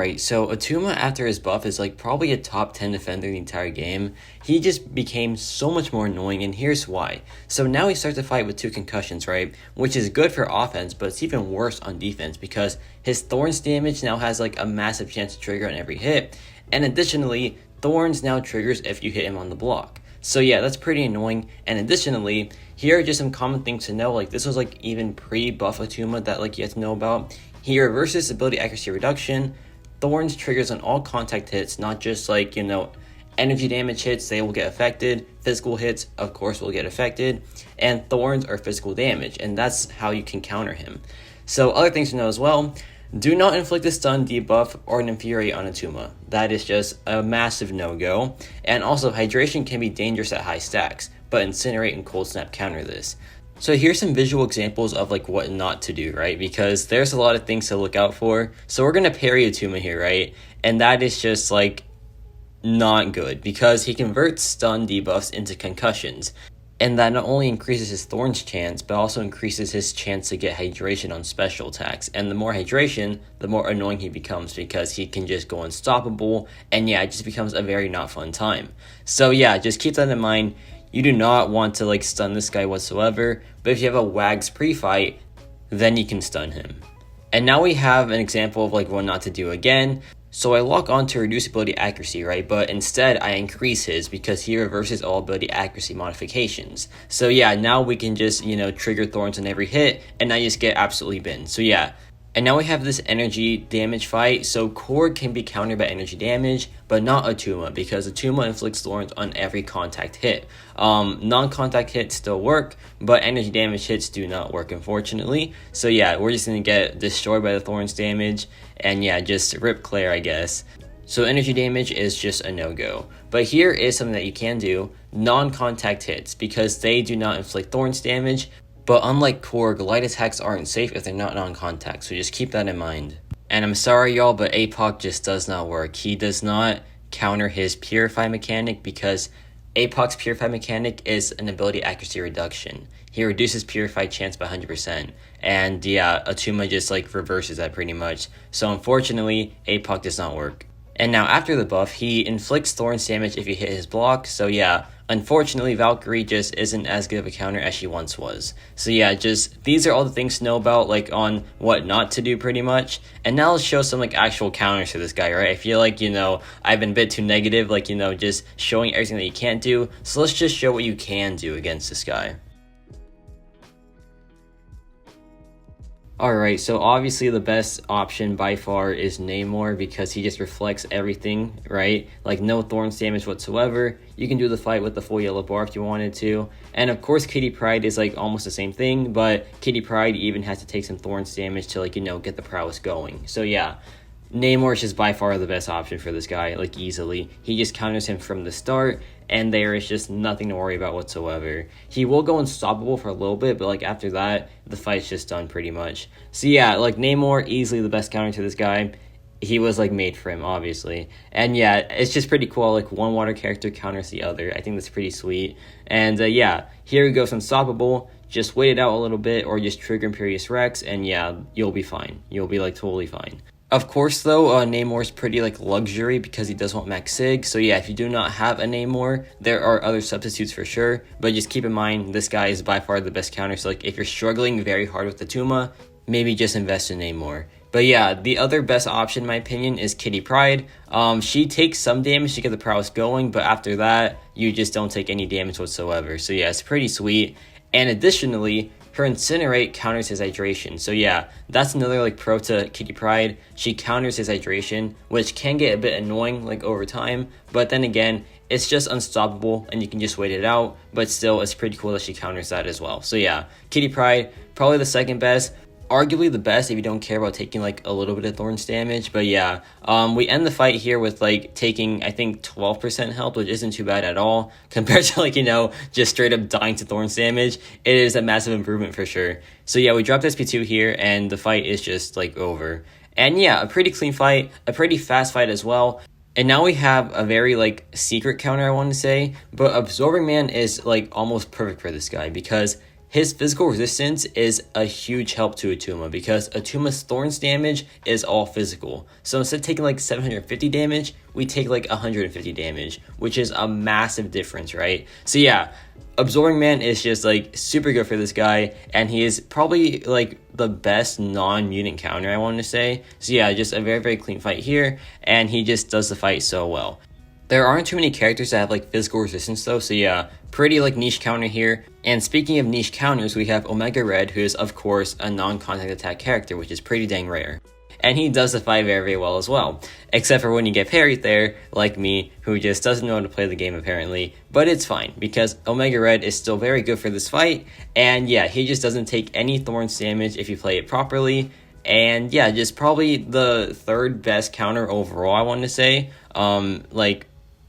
Alright, so ATTUMA after his buff is like probably a top 10 defender in the entire game. He just became so much more annoying, and here's why. So now he starts to fight with 2 concussions, right? Which is good for offense, but it's even worse on defense because his Thorns damage now has like a massive chance to trigger on every hit. And additionally, Thorns now triggers if you hit him on the block. So yeah, that's pretty annoying. And additionally, here are just some common things to know. Like this was like even pre-buff ATTUMA that like you have to know about. He reverses ability accuracy reduction. Thorns triggers on all contact hits, not just like, energy damage hits, they will get affected. Physical hits, of course, will get affected. And Thorns are physical damage, and that's how you can counter him. So other things to know as well, do not inflict a stun, debuff, or an infuriate on ATTUMA. That is just a massive no-go. And also, hydration can be dangerous at high stacks, but incinerate and cold snap counter this. So here's some visual examples of like what not to do, right? Because there's a lot of things to look out for. So we're going to parry ATTUMA here, right? And that is just like not good because he converts stun debuffs into concussions. And that not only increases his Thorns chance, but also increases his chance to get hydration on special attacks. And the more hydration, the more annoying he becomes because he can just go unstoppable. And yeah, it just becomes a very not fun time. So yeah, just keep that in mind. You do not want to like stun this guy whatsoever, but if you have a Wags pre-fight, then you can stun him. And now we have an example of like what not to do again. So I lock on to reduce ability accuracy, right? But instead I increase his because he reverses all ability accuracy modifications. So yeah, now we can just, trigger Thorns on every hit and now you just get absolutely binned. So yeah. And now we have this energy damage fight. So Korg can be countered by energy damage, but not ATTUMA because ATTUMA inflicts Thorns on every contact hit. Non-contact hits still work, but energy damage hits do not work, unfortunately. So yeah, we're just going to get destroyed by the Thorns damage. And yeah, just rip Claire, I guess. So energy damage is just a no-go. But here is something that you can do. Non-contact hits, because they do not inflict Thorns damage. But unlike Korg, light attacks aren't safe if they're not non-contact, so just keep that in mind. And I'm sorry y'all, but APOC just does not work. He does not counter his Purify mechanic because APOC's Purify mechanic is an ability accuracy reduction. He reduces Purify chance by 100%. And yeah, ATTUMA just like reverses that pretty much. So unfortunately, APOC does not work. And now after the buff, he inflicts Thorns damage if you hit his block. So yeah, unfortunately, Valkyrie just isn't as good of a counter as she once was. So yeah, just these are all the things to know about like on what not to do pretty much. And now let's show some like actual counters to this guy, right? I feel like, I've been a bit too negative, like, just showing everything that you can't do. So let's just show what you can do against this guy. Alright, so obviously the best option by far is Namor because he just reflects everything, right? Like no Thorns damage whatsoever. You can do the fight with the full yellow bar if you wanted to. And of course Kitty Pryde is like almost the same thing, but Kitty Pryde even has to take some Thorns damage to like, get the prowess going. So yeah, Namor is just by far the best option for this guy, like easily. He just counters him from the start, and there is just nothing to worry about whatsoever. He will go unstoppable for a little bit, but like after that, the fight's just done pretty much. So yeah, like Namor, easily the best counter to this guy. He was like made for him, obviously. And yeah, it's just pretty cool, like one water character counters the other. I think that's pretty sweet. And yeah, here he goes unstoppable. Just wait it out a little bit or just trigger Imperious Rex, and yeah, you'll be fine. You'll be like totally fine. Of course, though, Namor's pretty, like, luxury because he does want max sig. So, yeah, if you do not have a Namor, there are other substitutes for sure. But just keep in mind, this guy is by far the best counter. So, like, if you're struggling very hard with ATTUMA, maybe just invest in Namor. But, yeah, the other best option, in my opinion, is Kitty Pryde. She takes some damage to get the prowess going, but after that, you just don't take any damage whatsoever. So, yeah, it's pretty sweet. And additionally, her Incinerate counters his hydration. So yeah, that's another like pro to Kitty Pryde. She counters his hydration, which can get a bit annoying like over time. But then again, it's just unstoppable and you can just wait it out. But still, it's pretty cool that she counters that as well. So yeah, Kitty Pryde, probably the second best. Arguably the best if you don't care about taking like a little bit of Thorns damage. But yeah, we end the fight here with like taking I think 12% health, which isn't too bad at all compared to like just straight up dying to Thorns damage. It is a massive improvement for sure. So yeah, we dropped SP2 here and the fight is just like over. And yeah, a pretty clean fight, a pretty fast fight as well. And now we have a very like secret counter, I want to say, but Absorbing Man is like almost perfect for this guy because his physical resistance is a huge help to Attuma because Attuma's Thorns damage is all physical. So instead of taking like 750 damage, we take like 150 damage, which is a massive difference, right? So yeah, Absorbing Man is just like super good for this guy, and he is probably like the best non-mutant counter, I want to say. So yeah, just a very, very clean fight here, and he just does the fight so well. There aren't too many characters that have like physical resistance though, so yeah, pretty like niche counter here. And speaking of niche counters, we have Omega Red, who is of course a non-contact attack character, which is pretty dang rare. And he does the fight very, very well as well. Except for when you get parried there, like me, who just doesn't know how to play the game apparently. But it's fine, because Omega Red is still very good for this fight. And yeah, he just doesn't take any Thorns damage if you play it properly. And yeah, just probably the third best counter overall, I want to say.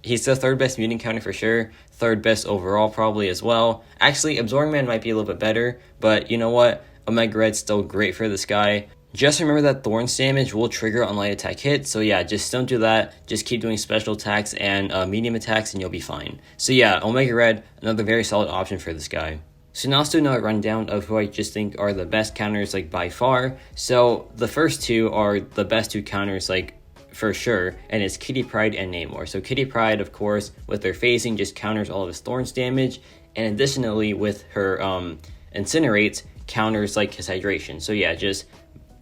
He's the third best mutant counter for sure. Third best overall probably as well. Actually, Absorbing Man might be a little bit better. But you know what? Omega Red's still great for this guy. Just remember that Thorns damage will trigger on light attack hits. So yeah, just don't do that. Just keep doing special attacks and medium attacks and you'll be fine. So yeah, Omega Red, another very solid option for this guy. So now let's do another rundown of who I just think are the best counters like by far. So the first two are the best two counters like for sure, and it's Kitty Pryde and Namor. So Kitty Pryde, of course, with her phasing just counters all of his Thorns damage, and additionally with her Incinerate counters like his hydration. So yeah, just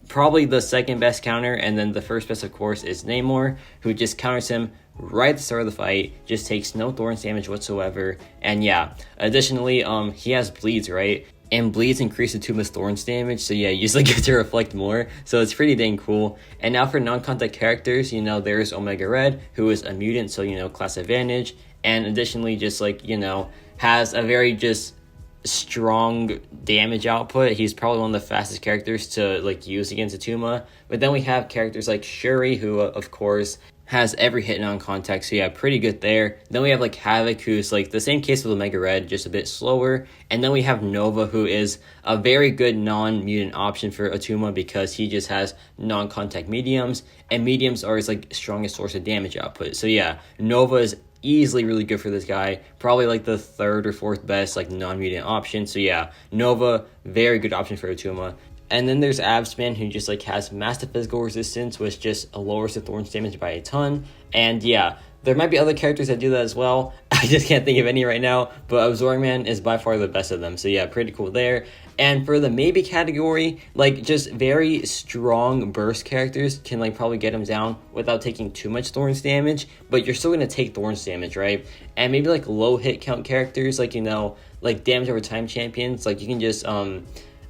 probably the second best counter, and then the first best of course is Namor, who just counters him right at the start of the fight, just takes no Thorns damage whatsoever. And yeah, additionally he has bleeds, right? And bleeds increase Attuma's Thorns damage, so yeah, you just like get to reflect more, so it's pretty dang cool. And now for non-contact characters, you know, there's Omega Red, who is a mutant, so you know, class advantage, and additionally just like, you know, has a very just strong damage output. He's probably one of the fastest characters to like use against Attuma. But then we have characters like Shuri, who of course has every hit non-contact, so yeah, pretty good there. Then we have like Havoc, who's like the same case with Omega Red, just a bit slower. And then we have Nova, who is a very good non-mutant option for Attuma because he just has non-contact mediums, and mediums are his like strongest source of damage output. So yeah, Nova is easily really good for this guy, probably like the third or fourth best like non-mutant option. So yeah, Nova, very good option for Attuma. And then there's Absman, who just like has massive physical resistance, which just lowers the Thorns damage by a ton. And yeah, there might be other characters that do that as well. I just can't think of any right now, but Absorbing Man is by far the best of them. So yeah, pretty cool there. And for the maybe category, like just very strong burst characters can like probably get him down without taking too much Thorns damage, but you're still gonna take Thorns damage, right? And maybe like low hit count characters, like, you know, like damage over time champions, like you can just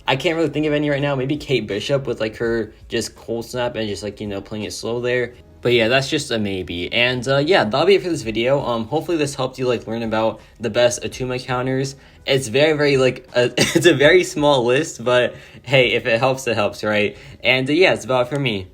I can't really think of any right now. Maybe Kate Bishop with like her just cold snap and just like, you know, playing it slow there. But yeah, that's just a maybe. And yeah, that'll be it for this video. Hopefully this helped you like learn about the best Attuma counters. It's very, very like it's a very small list, but hey, if it helps, it helps, right? And yeah, it's about it for me.